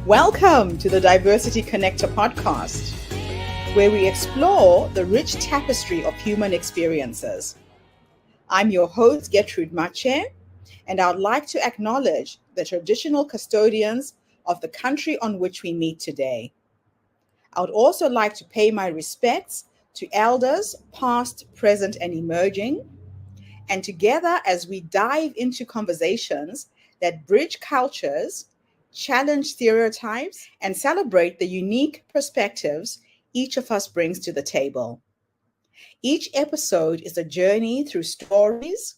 Welcome to the Diversity Connector podcast, where we explore the rich tapestry of human experiences. I'm your host, Gertrude Mache, and I'd like to acknowledge the traditional custodians of the country on which we meet today. I would also like to pay my respects to elders, past, present, and emerging, and together as we dive into conversations that bridge cultures, challenge stereotypes, and celebrate the unique perspectives each of us brings to the table. Each episode is a journey through stories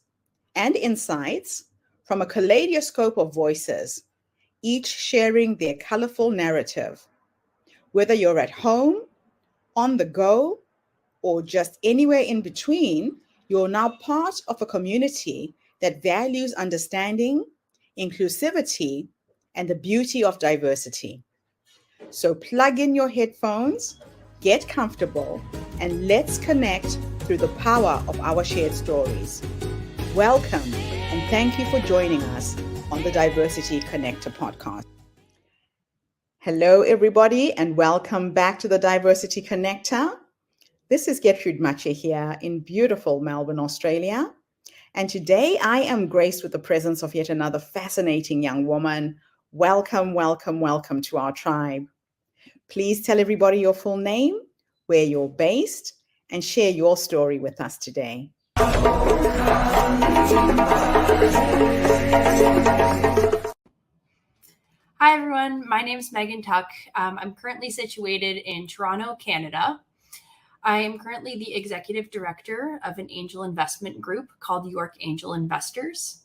and insights from a kaleidoscope of voices, each sharing their colorful narrative. Whether you're at home, on the go, or just anywhere in between, you're now part of a community that values understanding, inclusivity, and the beauty of diversity. So plug in your headphones, get comfortable, and let's connect through the power of our shared stories. Welcome, and thank you for joining us on the Diversity Connector podcast. Hello, everybody, and welcome back to the Diversity Connector. This is Gertrude Mache here in beautiful Melbourne, Australia. And today I am graced with the presence of yet another fascinating young woman. Welcome, welcome, welcome to our tribe. Please tell everybody your full name, where you're based, and share your story with us today. Hi, everyone. My name is Megan Tuck. I'm currently situated in Toronto, Canada. I am currently the executive director of an angel investment group called York Angel Investors.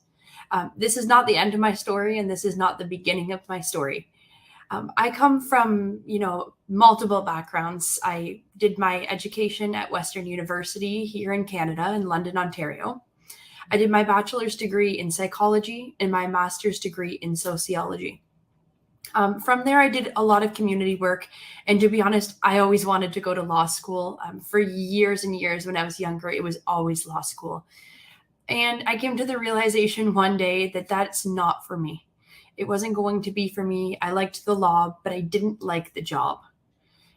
This is not the end of my story, and this is not the beginning of my story. I come from, multiple backgrounds. I did my education at Western University here in Canada in London, Ontario. I did my bachelor's degree in psychology and my master's degree in sociology. From there, I did a lot of community work. And to be honest, I always wanted to go to law school. For years and years when I was younger, it was always law school. And I came to the realization one day that that's not for me. It wasn't going to be for me. I liked the law, but I didn't like the job.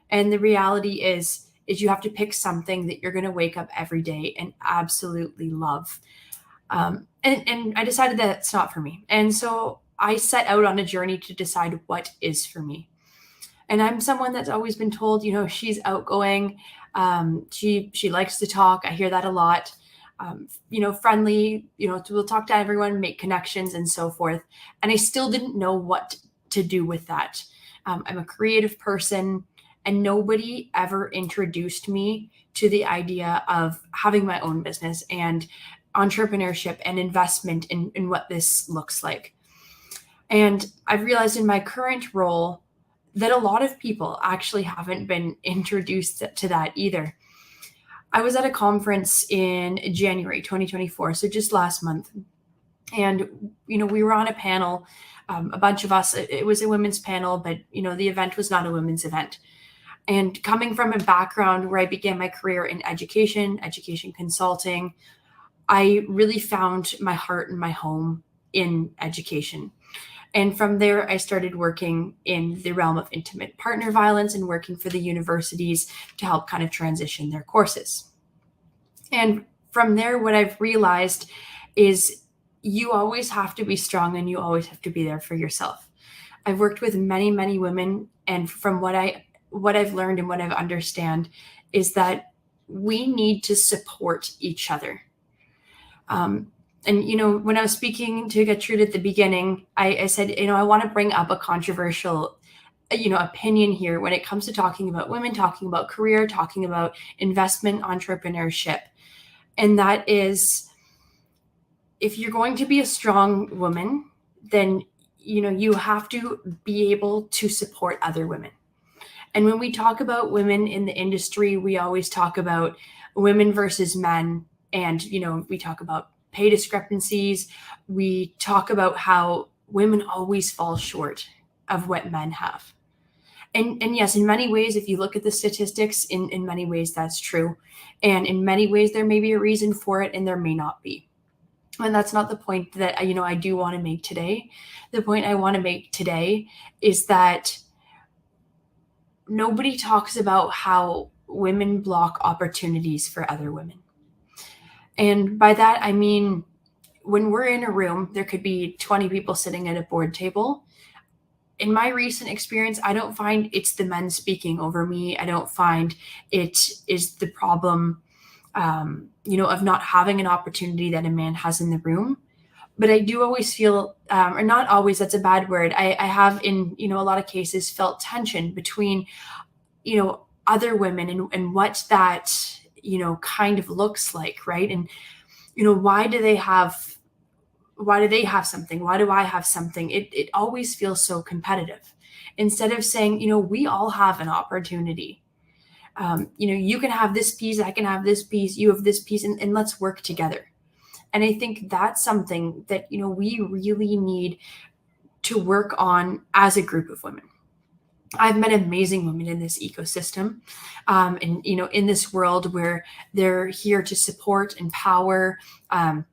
And the reality is you have to pick something that you're going to wake up every day and absolutely love. And I decided that it's not for me. And so I set out on a journey to decide what is for me. And I'm someone that's always been told, she's outgoing. She likes to talk. I hear that a lot. Friendly, we'll talk to everyone, make connections and so forth. And I still didn't know what to do with that. I'm a creative person, and nobody ever introduced me to the idea of having my own business and entrepreneurship and investment in what this looks like. And I've realized in my current role that a lot of people actually haven't been introduced to that either. I was at a conference in January 2024, so just last month. And, we were on a panel, a bunch of us. It was a women's panel, but, the event was not a women's event. And coming from a background where I began my career in education consulting, I really found my heart and my home in education. And from there, I started working in the realm of intimate partner violence and working for the universities to help kind of transition their courses. And from there, what I've realized is you always have to be strong and you always have to be there for yourself. I've worked with many, many women, and from what I've learned and what I've understand is that we need to support each other. And, when I was speaking to Gertrude at the beginning, I said, I want to bring up a controversial, opinion here when it comes to talking about women, talking about career, talking about investment, entrepreneurship. And that is, if you're going to be a strong woman, then, you have to be able to support other women. And when we talk about women in the industry, we always talk about women versus men. And, we talk about pay discrepancies. We talk about how women always fall short of what men have. And yes, in many ways, if you look at the statistics, in many ways, that's true. And in many ways, there may be a reason for it and there may not be. And that's not the point that, I do want to make today. The point I want to make today is that nobody talks about how women block opportunities for other women. And by that, I mean, when we're in a room, there could be 20 people sitting at a board table. In my recent experience, I don't find it's the men speaking over me. I don't find it is the problem, of not having an opportunity that a man has in the room. But I do always feel, or not always, that's a bad word. I have in, a lot of cases felt tension between, other women and what that, kind of looks like, right? And, why do they have something? Why do I have something? It always feels so competitive. Instead of saying, we all have an opportunity. You can have this piece, I can have this piece, you have this piece, and let's work together. And I think that's something that, we really need to work on as a group of women. I've met amazing women in this ecosystem, and in this world where they're here to support, empower,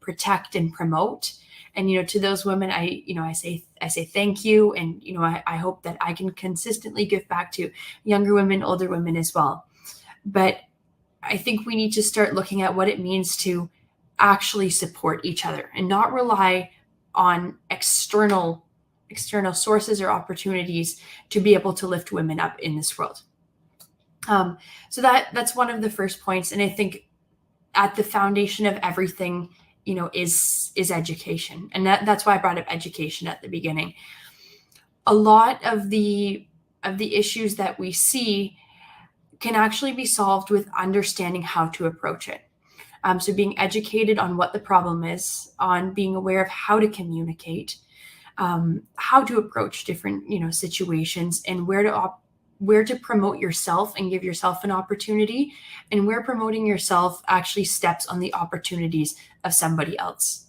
protect, and promote. And to those women, I say thank you, and I hope that I can consistently give back to younger women, older women as well. But I think we need to start looking at what it means to actually support each other and not rely on external sources or opportunities to be able to lift women up in this world. So that's one of the first points. And I think at the foundation of everything, is education. And that's why I brought up education at the beginning. A lot of the issues that we see can actually be solved with understanding how to approach it. So being educated on what the problem is, on being aware of how to communicate, how to approach different, situations, and where to promote yourself and give yourself an opportunity, and where promoting yourself actually steps on the opportunities of somebody else.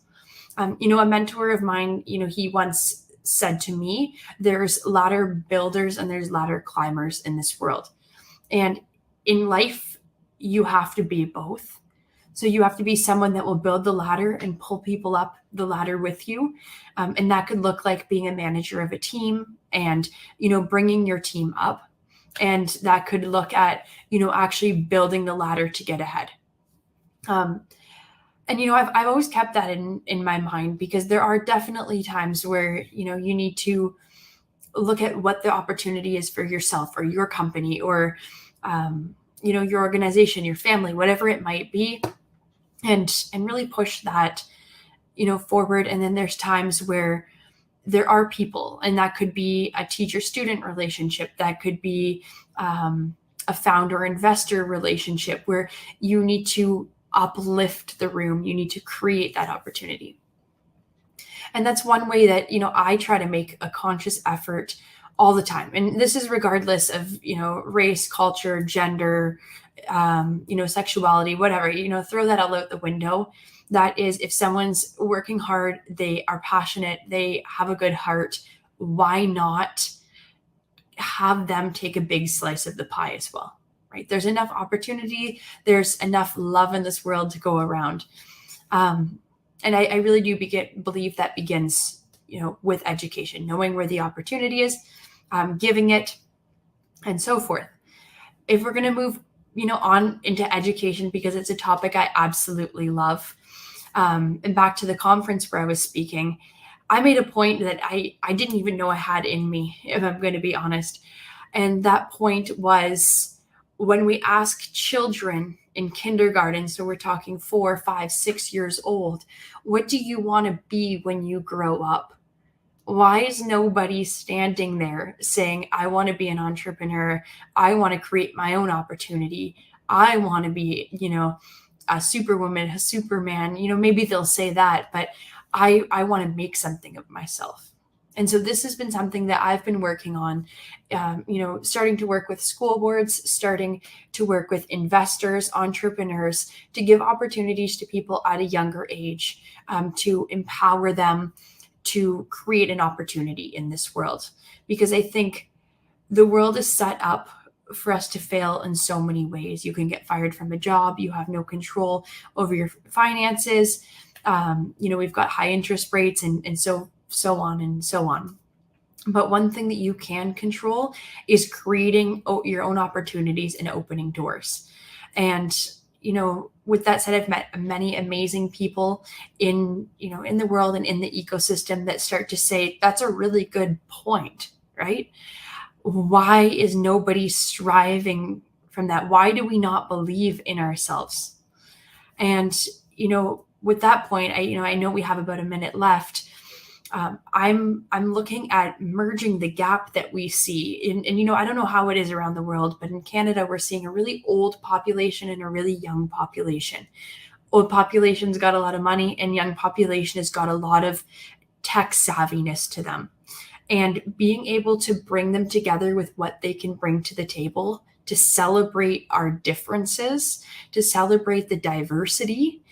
A mentor of mine, he once said to me, there's ladder builders and there's ladder climbers in this world. And in life, you have to be both. So you have to be someone that will build the ladder and pull people up the ladder with you. And that could look like being a manager of a team and, bringing your team up. And that could look at, actually building the ladder to get ahead. And, I've always kept that in my mind, because there are definitely times where, you need to look at what the opportunity is for yourself or your company or, your organization, your family, whatever it might be, and really push that, forward. And then there's times where there are people, and that could be a teacher-student relationship, that could be a founder-investor relationship, where you need to uplift the room, you need to create that opportunity. And that's one way that, I try to make a conscious effort all the time. And this is regardless of, race, culture, gender, sexuality, whatever, throw that all out the window. That is, if someone's working hard, they are passionate, they have a good heart, why not have them take a big slice of the pie as well, right? There's enough opportunity, there's enough love in this world to go around. And I really do believe that begins, with education, knowing where the opportunity is, giving it, and so forth. If we're going to move, on into education, because it's a topic I absolutely love. And back to the conference where I was speaking, I made a point that I didn't even know I had in me, if I'm going to be honest. And that point was when we ask children in kindergarten, so we're talking 4, 5, 6 years old, what do you want to be when you grow up? Why is nobody standing there saying, I want to be an entrepreneur, I want to create my own opportunity, I want to be, a superwoman, a superman, maybe they'll say that, but I want to make something of myself. And so this has been something that I've been working on, starting to work with school boards, starting to work with investors, entrepreneurs, to give opportunities to people at a younger age, to empower them to create an opportunity in this world. Because I think the world is set up for us to fail in so many ways. You can get fired from a job, you have no control over your finances, We've got high interest rates and so on and so on. But one thing that you can control is creating your own opportunities and opening doors. And, with that said, I've met many amazing people in the world and in the ecosystem that start to say, that's a really good point, right? Why is nobody striving from that? Why do we not believe in ourselves? And, with that point, I know we have about a minute left. I'm looking at merging the gap that we see and I don't know how it is around the world, but in Canada, we're seeing a really old population and a really young population. Old population's got a lot of money and young population has got a lot of tech savviness to them. And being able to bring them together with what they can bring to the table, to celebrate our differences, to celebrate the diversity,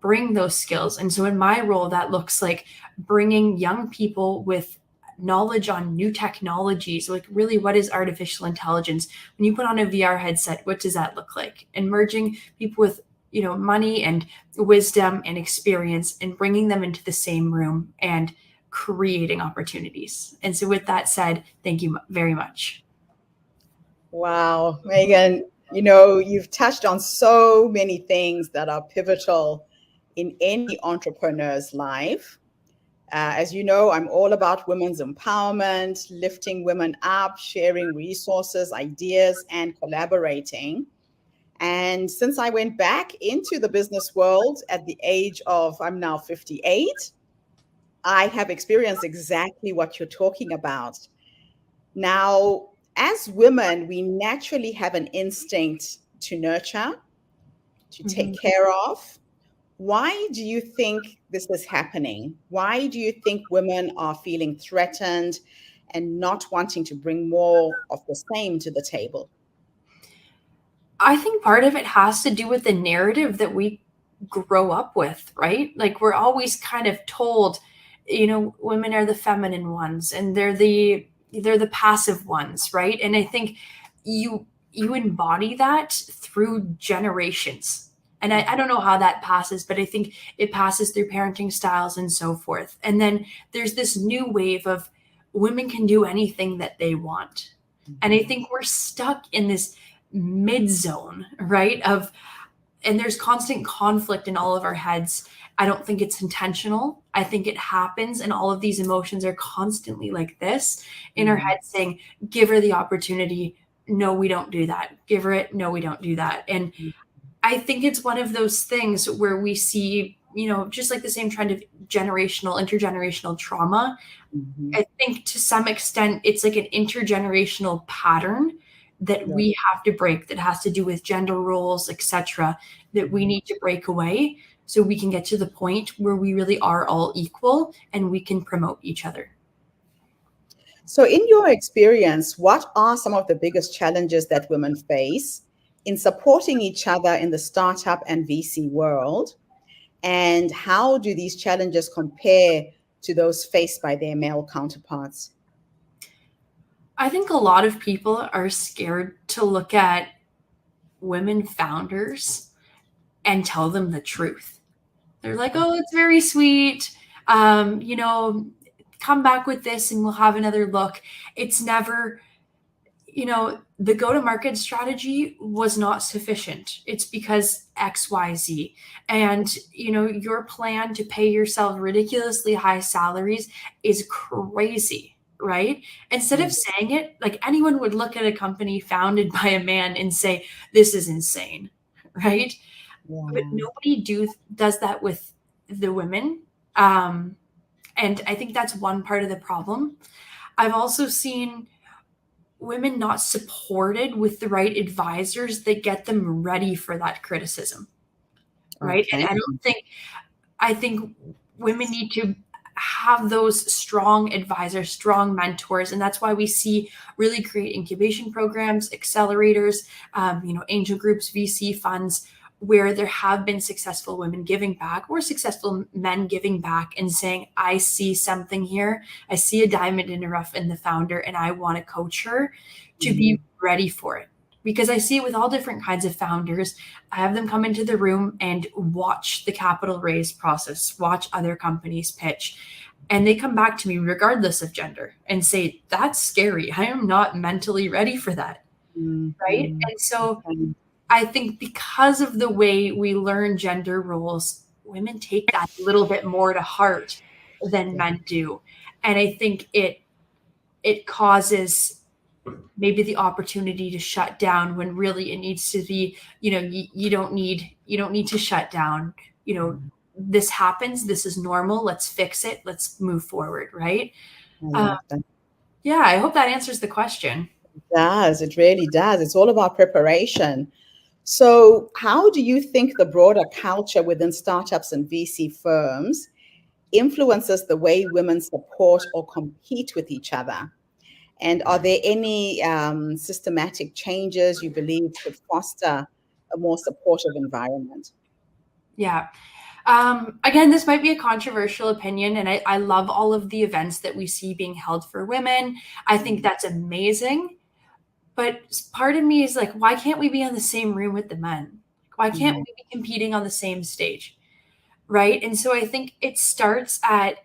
bring those skills. And so in my role, that looks like bringing young people with knowledge on new technologies, like really what is artificial intelligence? When you put on a VR headset, what does that look like? And merging people with money and wisdom and experience and bringing them into the same room and creating opportunities. And so with that said, thank you very much. Wow, Megan, you've touched on so many things that are pivotal in any entrepreneur's life. As you know, I'm all about women's empowerment, lifting women up, sharing resources, ideas, and collaborating. And since I went back into the business world at the age of, I'm now 58, I have experienced exactly what you're talking about. Now, as women, we naturally have an instinct to nurture, to take care of. Why do you think this is happening? Why do you think women are feeling threatened and not wanting to bring more of the same to the table? I think part of it has to do with the narrative that we grow up with, right? Like we're always kind of told, women are the feminine ones and they're the passive ones, right? And I think you embody that through generations. And I don't know how that passes, but I think it passes through parenting styles and so forth. And then there's this new wave of women can do anything that they want. And I think we're stuck in this mid zone, right? And there's constant conflict in all of our heads. I don't think it's intentional. I think it happens. And all of these emotions are constantly like this in our head saying, give her the opportunity. No, we don't do that. Give her it. No, we don't do that. And I think it's one of those things where we see, just like the same trend of intergenerational trauma. I think to some extent, it's like an intergenerational pattern that we have to break, that has to do with gender roles, etc., that we need to break away so we can get to the point where we really are all equal and we can promote each other. So in your experience, what are some of the biggest challenges that women face in supporting each other in the startup and VC world? And how do these challenges compare to those faced by their male counterparts? I think a lot of people are scared to look at women founders and tell them the truth. They're like, oh, it's very sweet. Come back with this and we'll have another look. It's never, the go-to-market strategy was not sufficient. It's because XYZ. And, your plan to pay yourself ridiculously high salaries is crazy. Right? Instead of saying it, like anyone would look at a company founded by a man and say, this is insane. Right? Yeah. But nobody does that with the women. And I think that's one part of the problem. I've also seen women not supported with the right advisors that get them ready for that criticism. Right? Okay. And I think women need to have those strong advisors, strong mentors. And that's why we see really great incubation programs, accelerators, angel groups, VC funds, where there have been successful women giving back or successful men giving back and saying, I see something here. I see a diamond in the rough in the founder and I want to coach her to be ready for it. because I see it with all different kinds of founders. I have them come into the room and watch the capital raise process, watch other companies pitch, and they come back to me regardless of gender and say, that's scary. I am not mentally ready for that. Right. And so I think because of the way we learn gender roles, women take that a little bit more to heart than men do. And I think it causes maybe the opportunity to shut down when really it needs to be, you don't need to shut down. This happens, this is normal, let's fix it, let's move forward, right? Yeah, I hope that answers the question. It does. It really does. It's all about preparation. So how do you think the broader culture within startups and VC firms influences the way women support or compete with each other? And are there any systematic changes you believe could foster a more supportive environment? Yeah. Again, this might be a controversial opinion, and I love all of the events that we see being held for women. I think that's amazing. But part of me is like, why can't we be in the same room with the men? Why can't we be competing on the same stage? Right. And so I think it starts at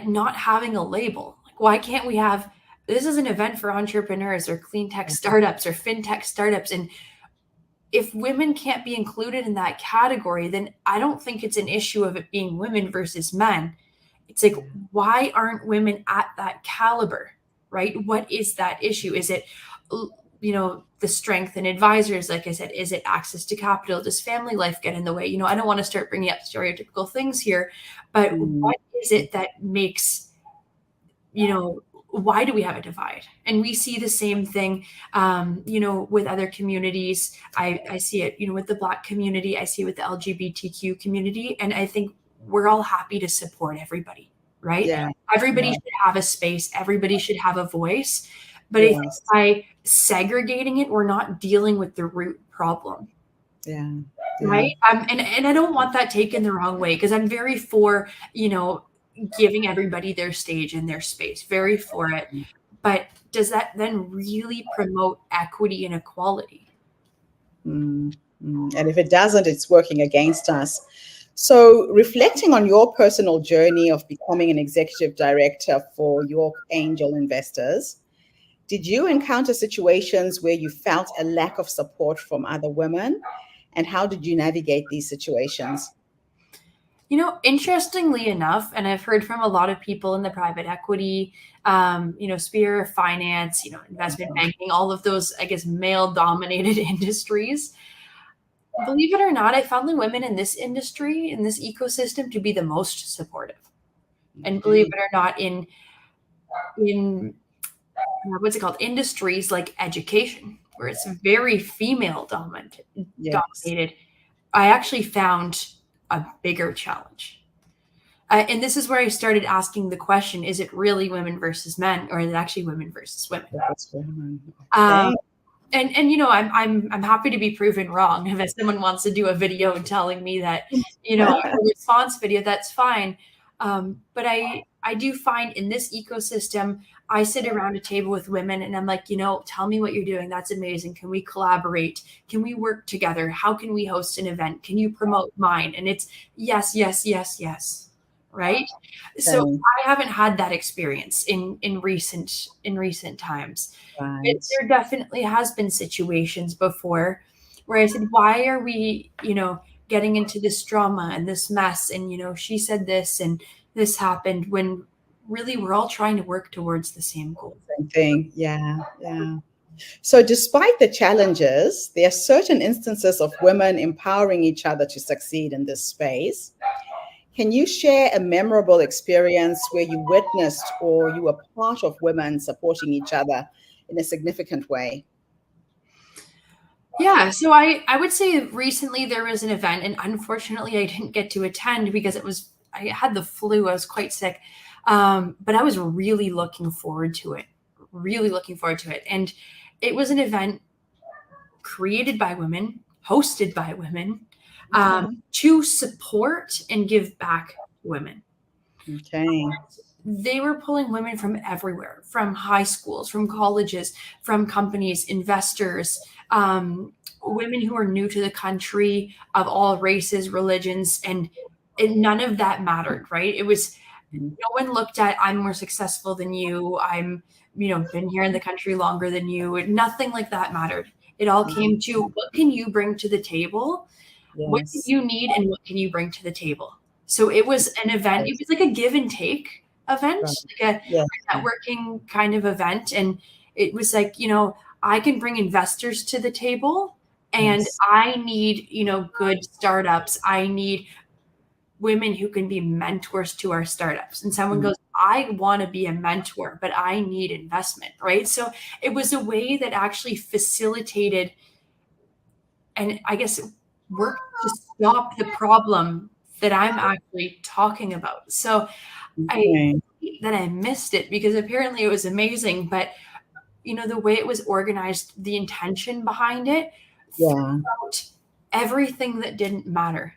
not having a label. Like, why can't we have, this is an event for entrepreneurs or clean tech startups or fintech startups. And if women can't be included in that category, then I don't think it's an issue of it being women versus men. It's like, why aren't women at that caliber, right? What is that issue? Is it, the strength in advisors? Like I said, is it access to capital? Does family life get in the way? I don't want to start bringing up stereotypical things here, but what is it that makes, why do we have a divide? And we see the same thing, with other communities. I see it, with the Black community. I see it with the LGBTQ community. And I think we're all happy to support everybody, right? Yeah. Everybody should have a space. Everybody should have a voice. But I think by segregating it, we're not dealing with the root problem. Yeah. Right. And I don't want that taken the wrong way, because I'm very for, giving everybody their stage and their space, very for it. But does that then really promote equity and equality? And if it doesn't, it's working against us. So reflecting on your personal journey of becoming an executive director for York Angel Investors, did you encounter situations where you felt a lack of support from other women? And how did you navigate these situations? Interestingly enough, and I've heard from a lot of people in the private equity, sphere of finance, investment banking, all of those, I guess, male-dominated industries. Believe it or not, I found the women in this industry, in this ecosystem, to be the most supportive. And believe it or not, in what's it called? Industries like education, where it's very female dominated. I actually found a bigger challenge. And this is where I started asking the question, is it really women versus men, or is it actually women versus women? I'm happy to be proven wrong. If someone wants to do a video telling me that, a response video, that's fine. But I do find in this ecosystem, I sit around a table with women and I'm like, tell me what you're doing. That's amazing. Can we collaborate? Can we work together? How can we host an event? Can you promote mine? And it's yes, yes, yes, yes. Right. So I haven't had that experience in recent times. Right. There definitely has been situations before where I said, why are we, getting into this drama and this mess? And, she said this and this happened, when really we're all trying to work towards the same goal. Same thing. Yeah. Yeah. So despite the challenges, there are certain instances of women empowering each other to succeed in this space. Can you share a memorable experience where you witnessed or you were part of women supporting each other in a significant way? Yeah, so I would say recently there was an event, and unfortunately I didn't get to attend because I had the flu. I was quite sick, but I was really looking forward to it. And it was an event created by women, hosted by women, to support and give back women. Okay. they were pulling women from everywhere, from high schools, from colleges, from companies, investors, women who are new to the country of all races, religions, and none of that mattered, right? It was, no one looked at, I'm more successful than you, I'm, been here in the country longer than you. Nothing like that mattered. It all came to, what can you bring to the table? What do Yes. you need and what can you bring to the table? So it was an event. It was like a give and take event, Right. like Yes. a networking kind of event. And it was like, I can bring investors to the table, and Yes. I need, good startups. I need women who can be mentors to our startups. And someone Mm. goes, I want to be a mentor, but I need investment, right? So it was a way that actually facilitated, and I guess worked to stop the problem that I'm actually talking about. So I Okay. hate that I missed it, because apparently it was amazing, but the way it was organized, the intention behind it, Yeah. throughout everything that didn't matter,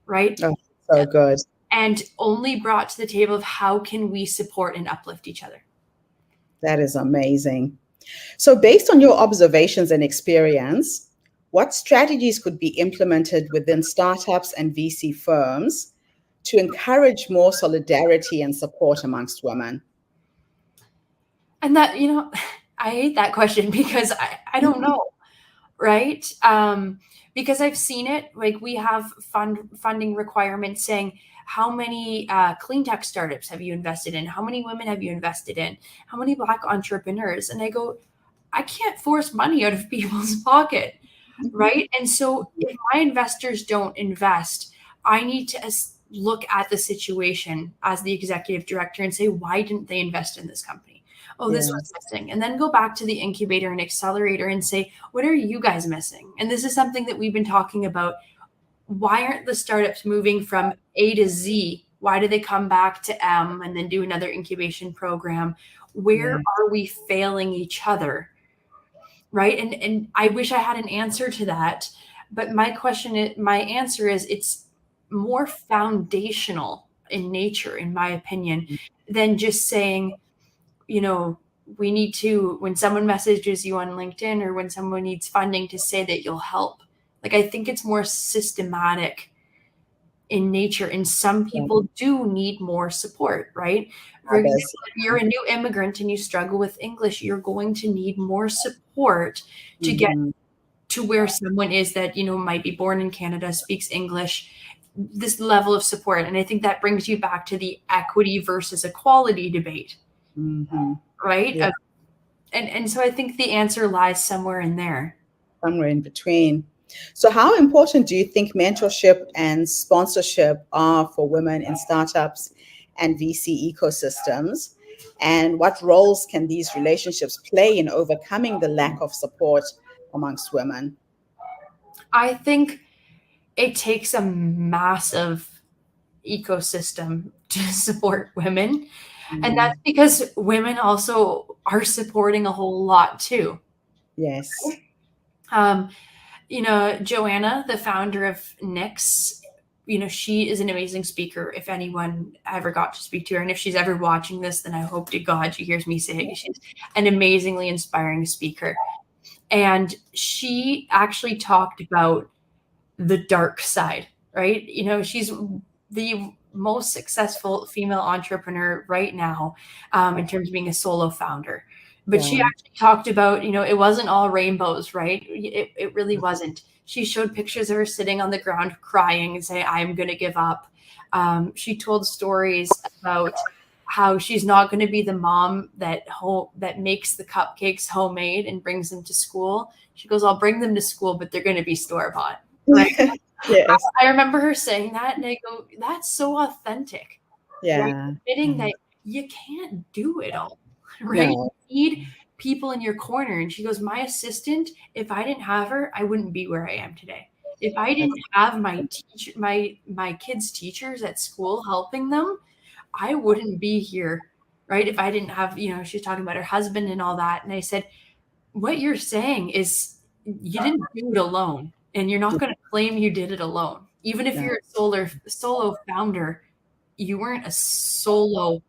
right? Oh, so good. And only brought to the table of how can we support and uplift each other. That is amazing. So, based on your observations and experience, what strategies could be implemented within startups and VC firms to encourage more solidarity and support amongst women? And that, I hate that question because I don't know, right? Because I've seen it. Like, we have funding requirements saying, how many clean tech startups have you invested in? How many women have you invested in? How many Black entrepreneurs? And I go, I can't force money out of people's pocket, right? And so if my investors don't invest, I need to look at the situation as the executive director and say, why didn't they invest in this company? Oh, this was Yes. missing. And then go back to the incubator and accelerator and say, what are you guys missing? And this is something that we've been talking about. Why aren't the startups moving from A to Z? Why do they come back to M and then do another incubation program? Where Yeah. are we failing each other? Right. And I wish I had an answer to that. But my answer is, it's more foundational in nature, in my opinion, than just saying, you know, we need to, when someone messages you on LinkedIn or when someone needs funding, to say that you'll help. Like, I think it's more systematic in nature, and some Yeah. people do need more support, right? For example, Others. if you're a new immigrant and you struggle with English, you're going to need more support to get Mhm. to where someone is that, might be born in Canada, speaks English, this level of support. And I think that brings you back to the equity versus equality debate, Mhm. right? Yeah. And so I think the answer lies somewhere in there. Somewhere in between. So, how important do you think mentorship and sponsorship are for women in startups and VC ecosystems? And what roles can these relationships play in overcoming the lack of support amongst women? I think it takes a massive ecosystem to support women. And Mhm. that's because women also are supporting a whole lot too. Yes. Um, Joanna, the founder of Nix, she is an amazing speaker. If anyone ever got to speak to her, and if she's ever watching this, then I hope to God she hears me say it. She's an amazingly inspiring speaker. And she actually talked about the dark side, right? She's the most successful female entrepreneur right now, in terms of being a solo founder. But she Yeah. actually talked about, it wasn't all rainbows, right? It really wasn't. She showed pictures of her sitting on the ground crying and saying, I'm going to give up. She told stories about how she's not going to be the mom that makes the cupcakes homemade and brings them to school. She goes, I'll bring them to school, but they're going to be store bought. Right. Yes. I remember her saying that, and I go, that's so authentic, right? Yeah. Admitting that you can't do it all, right? No. You need people in your corner. And she goes, my assistant, if I didn't have her, I wouldn't be where I am today. If I didn't have my kids' teachers at school helping them, I wouldn't be here, right? If I didn't have, she's talking about her husband and all that. And I said, what you're saying is you didn't do it alone, and you're not going to claim you did it alone. Even if No. you're a solo founder, you weren't a solo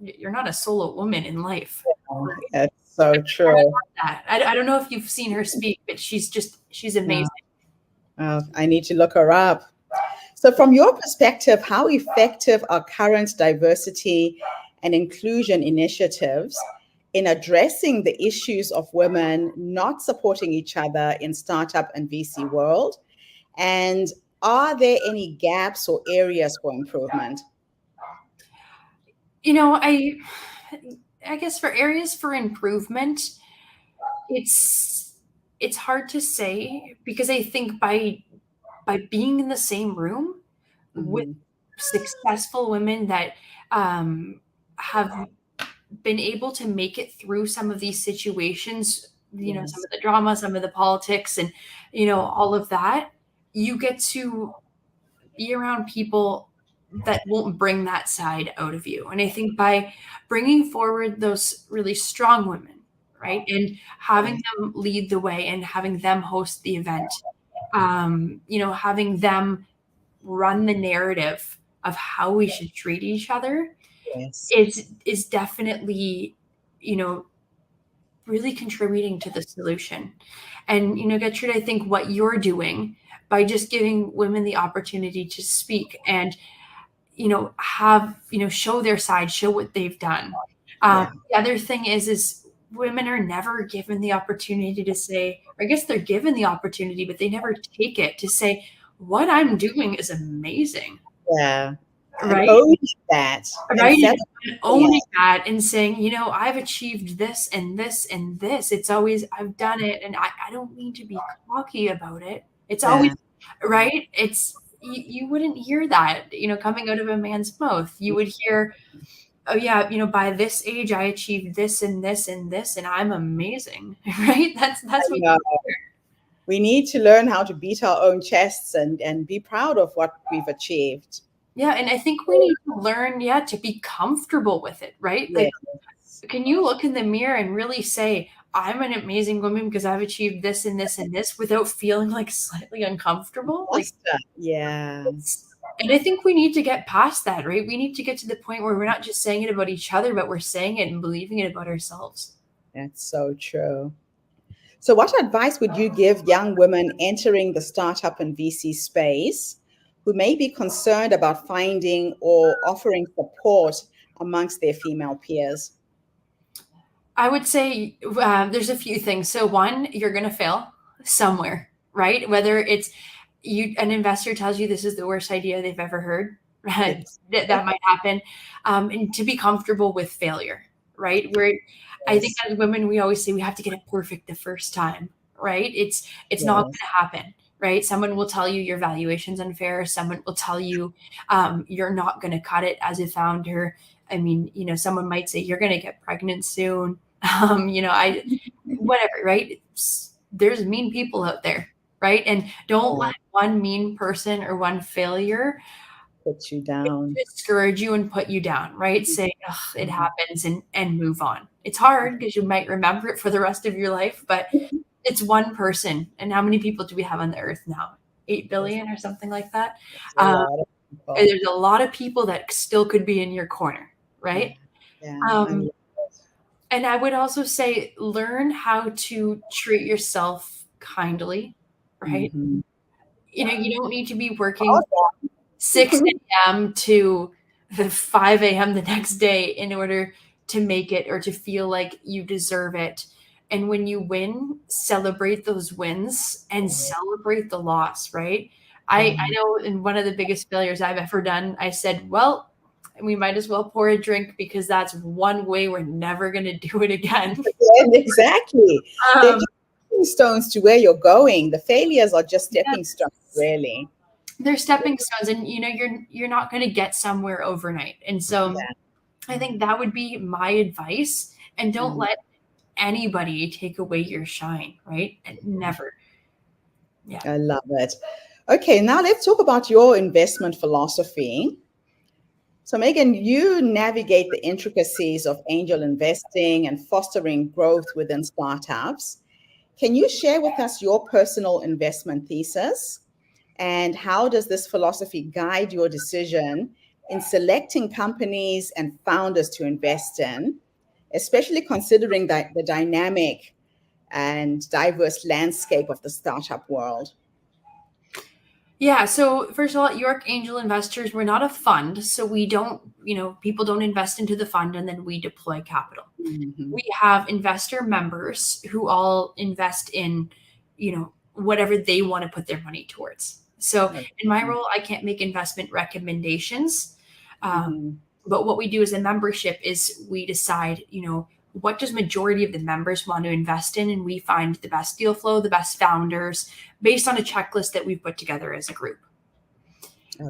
you're not a solo woman in life. It's so true. I don't know if you've seen her speak, but she's amazing. I need to look her up. So from your perspective, how effective are current diversity and inclusion initiatives in addressing the issues of women not supporting each other in startup and VC world? And are there any gaps or areas for improvement? I guess for areas for improvement, it's hard to say, because I think by being in the same room with successful women that have been able to make it through some of these situations, some of the drama, some of the politics, and all of that, you get to be around people that won't bring that side out of you. And I think by bringing forward those really strong women, right, and having them lead the way and having them host the event, having them run the narrative of how we should treat each other, is definitely, really contributing to the solution. And, Gertrude, I think what you're doing by just giving women the opportunity to speak and, have, show their side, show what they've done. The other thing is women are never given the opportunity to say, or I guess they're given the opportunity, but they never take it to say, what I'm doing is amazing. Yeah. Right. Owning that. Right. And owning that and saying, I've achieved this and this and this. It's always, I've done it. And I don't mean to be cocky about it. It's always right. It's, you wouldn't hear that, coming out of a man's mouth. You would hear, oh yeah, by this age, I achieved this and this and this, and I'm amazing. Right. That's what we need to learn how to beat our own chests and be proud of what we've achieved. Yeah. And I think we need to learn, to be comfortable with it, right? Like, can you look in the mirror and really say, I'm an amazing woman because I've achieved this and this and this, without feeling like slightly uncomfortable? Like, yeah. And I think we need to get past that, right? We need to get to the point where we're not just saying it about each other, but we're saying it and believing it about ourselves. That's so true. So what advice would you give young women entering the startup and VC space who may be concerned about finding or offering support amongst their female peers? I would say there's a few things. So one, you're going to fail somewhere, right? Whether it's an investor tells you this is the worst idea they've ever heard, right? that might happen. And to be comfortable with failure, right? I think as women, we always say we have to get it perfect the first time, right? It's not going to happen, right? Someone will tell you your valuation's unfair. Someone will tell you you're not going to cut it as a founder. I mean, someone might say you're going to get pregnant soon. Whatever, right? There's mean people out there, right? And don't let one mean person or one failure put you down, discourage you and put you down, right? Say, it happens and move on. It's hard because you might remember it for the rest of your life, but it's one person. And how many people do we have on the earth now? 8 billion or something like that. There's a lot of people that still could be in your corner, right? And I would also say, learn how to treat yourself kindly, right? You don't need to be working 6 a.m. to 5 a.m. the next day in order to make it or to feel like you deserve it. And when you win, celebrate those wins and celebrate the loss, right? I know in one of the biggest failures I've ever done, I said, well, we might as well pour a drink because that's one way we're never going to do it again. Exactly. They're just stepping stones to where you're going. The failures are just stepping stones, really. They're stepping stones, and you're not going to get somewhere overnight. And so I think that would be my advice. And don't let anybody take away your shine, right? And never. Yeah. I love it. Okay, now let's talk about your investment philosophy. So Megan, you navigate the intricacies of angel investing and fostering growth within startups. Can you share with us your personal investment thesis? And how does this philosophy guide your decision in selecting companies and founders to invest in, especially considering that the dynamic and diverse landscape of the startup world? Yeah. So first of all, at York Angel Investors, we're not a fund. So we don't, people don't invest into the fund and then we deploy capital. Mm-hmm. We have investor members who all invest in, whatever they want to put their money towards. So in my role, I can't make investment recommendations. But what we do as a membership is we decide, what does majority of the members want to invest in? And we find the best deal flow, the best founders based on a checklist that we've put together as a group.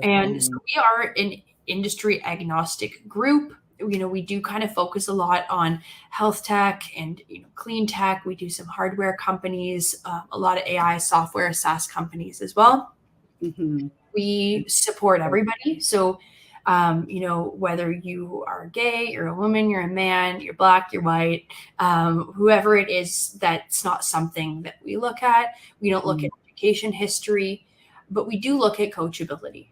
And so we are an industry agnostic group. We do kind of focus a lot on health tech and clean tech. We do some hardware companies, a lot of AI software, SaaS companies as well. We support everybody. So, whether you are gay, you're a woman, you're a man, you're black, you're white, whoever it is, that's not something that we look at. We don't look at education history, but we do look at coachability,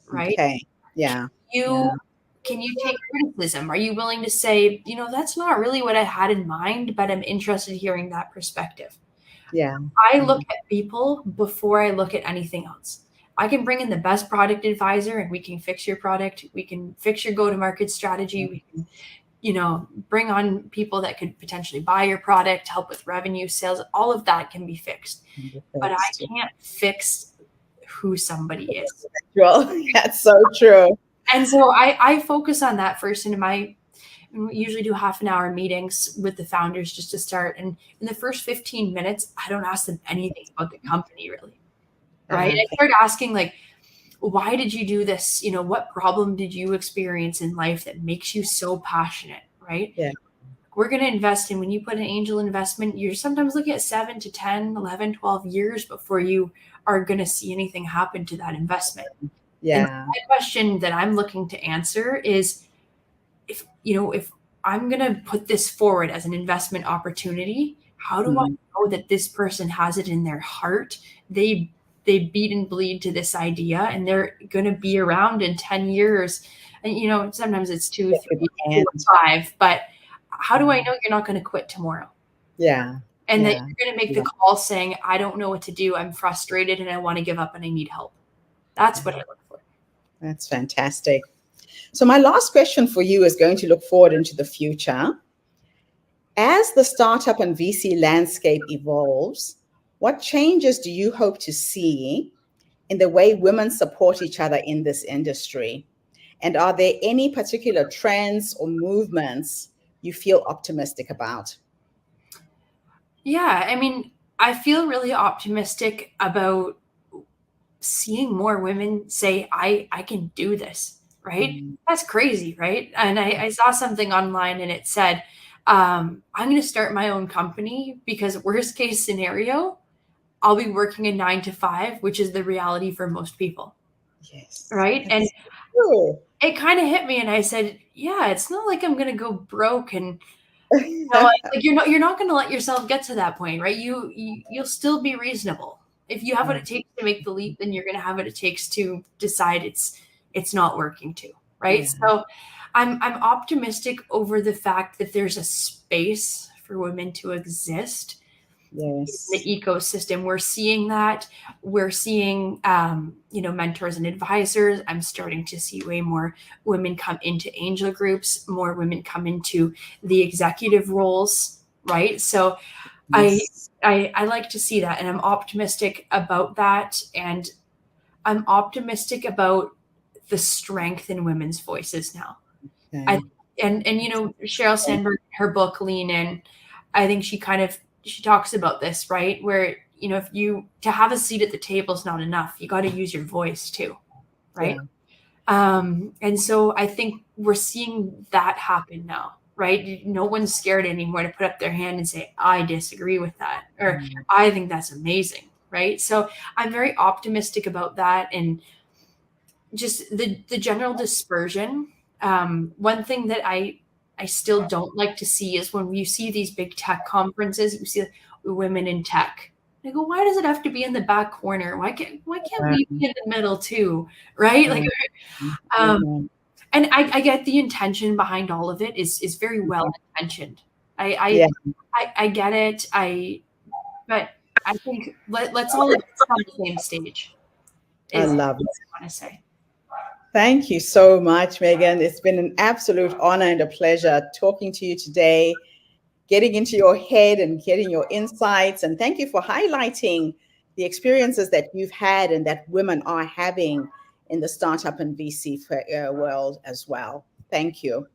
right? Okay. Yeah. Can you take criticism? Are you willing to say, that's not really what I had in mind, but I'm interested in hearing that perspective? Yeah. I look at people before I look at anything else. I can bring in the best product advisor and we can fix your product. We can fix your go-to-market strategy. We can, bring on people that could potentially buy your product, help with revenue, sales. All of that can be fixed. But I can't fix who somebody is. Well, that's so true. And so I focus on that first. And we usually do half an hour meetings with the founders just to start. And in the first 15 minutes, I don't ask them anything about the company really. Right. Okay. I start asking why did you do this? What problem did you experience in life that makes you so passionate? Right. Yeah. We're going to invest in, when you put an angel investment, you're sometimes looking at 7 to 10, 11, 12 years before you are going to see anything happen to that investment. Yeah. And the question that I'm looking to answer is if I'm going to put this forward as an investment opportunity, how do I know that this person has it in their heart? They beat and bleed to this idea and they're going to be around in 10 years. And, sometimes it's 2, 3, 4, 5, but how do I know you're not going to quit tomorrow? Yeah. And that you're going to make the call saying, I don't know what to do. I'm frustrated and I want to give up and I need help. That's what I look for. That's fantastic. So my last question for you is going to look forward into the future. As the startup and VC landscape evolves, what changes do you hope to see in the way women support each other in this industry? And are there any particular trends or movements you feel optimistic about? Yeah, I feel really optimistic about seeing more women say, I can do this, right? That's crazy, right? And I saw something online and it said, I'm going to start my own company because worst case scenario, I'll be working a 9 to 5, which is the reality for most people. Yes. Right. And true. It kind of hit me and I said, yeah, it's not like I'm going to go broke and you're not going to let yourself get to that point, right? You'll still be reasonable. If you have what it takes to make the leap, then you're going to have what it takes to decide it's not working too. Right. Yeah. So I'm optimistic over the fact that there's a space for women to exist. Yes. In the ecosystem. We're seeing that. We're seeing, mentors and advisors. I'm starting to see way more women come into angel groups, more women come into the executive roles, right? So yes. I like to see that, and I'm optimistic about that. And I'm optimistic about the strength in women's voices now. Okay. And Sheryl Sandberg, her book, Lean In, I think she talks about this, right? Where, to have a seat at the table is not enough. You got to use your voice too. Right. Yeah. And so I think we're seeing that happen now, right? No one's scared anymore to put up their hand and say, I disagree with that, or I think that's amazing. Right. So I'm very optimistic about that. And just the general dispersion. One thing that I still don't like to see is when you see these big tech conferences, you see women in tech. I go, why does it have to be in the back corner? Why can't we be in the middle too? Right? And I get the intention behind all of it is very well intentioned. Yeah, I get it. But I think let's all exist on the same stage I is love what it. I want to say. Thank you so much, Megan. It's been an absolute honor and a pleasure talking to you today, getting into your head and getting your insights. And thank you for highlighting the experiences that you've had and that women are having in the startup and VC world as well. Thank you.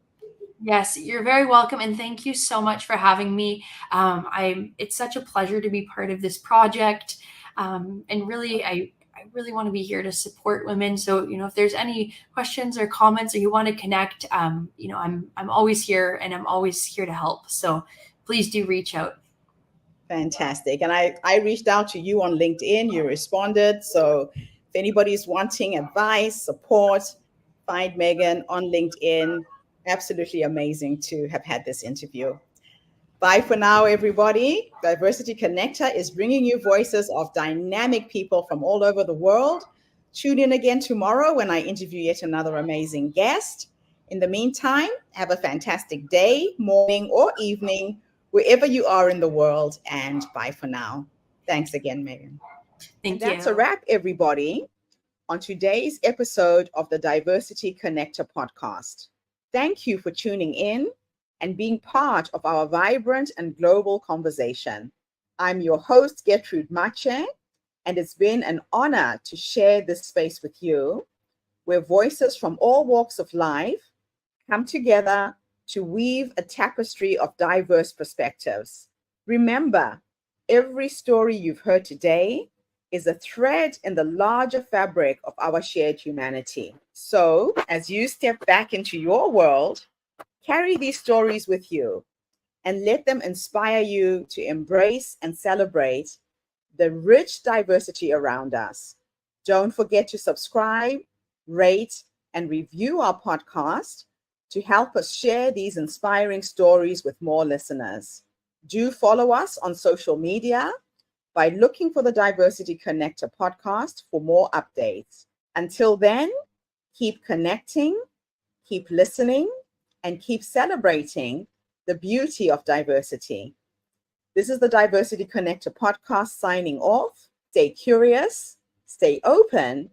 Yes, you're very welcome, and thank you so much for having me. It's such a pleasure to be part of this project, and really, I really want to be here to support women. So, if there's any questions or comments, or you want to connect, I'm always here, and I'm always here to help. So, please do reach out. Fantastic. And I reached out to you on LinkedIn. You responded. So if anybody's wanting advice, support, find Megan on LinkedIn. Absolutely amazing to have had this interview. Bye for now, everybody. Diversity Connector is bringing you voices of dynamic people from all over the world. Tune in again tomorrow when I interview yet another amazing guest. In the meantime, have a fantastic day, morning, or evening, wherever you are in the world, and bye for now. Thanks again, Megan. And Thank that's a you. wrap, everybody, on today's episode of the Diversity Connector podcast. Thank you for tuning in and being part of our vibrant and global conversation. I'm your host, Gertrude Mache, and it's been an honor to share this space with you, where voices from all walks of life come together to weave a tapestry of diverse perspectives. Remember, every story you've heard today is a thread in the larger fabric of our shared humanity. So, as you step back into your world, carry these stories with you and let them inspire you to embrace and celebrate the rich diversity around us. Don't forget to subscribe, rate, and review our podcast to help us share these inspiring stories with more listeners. Do follow us on social media by looking for the Diversity Connector podcast for more updates. Until then, keep connecting, keep listening, and keep celebrating the beauty of diversity. This is the Diversity Connector podcast signing off. Stay curious, stay open,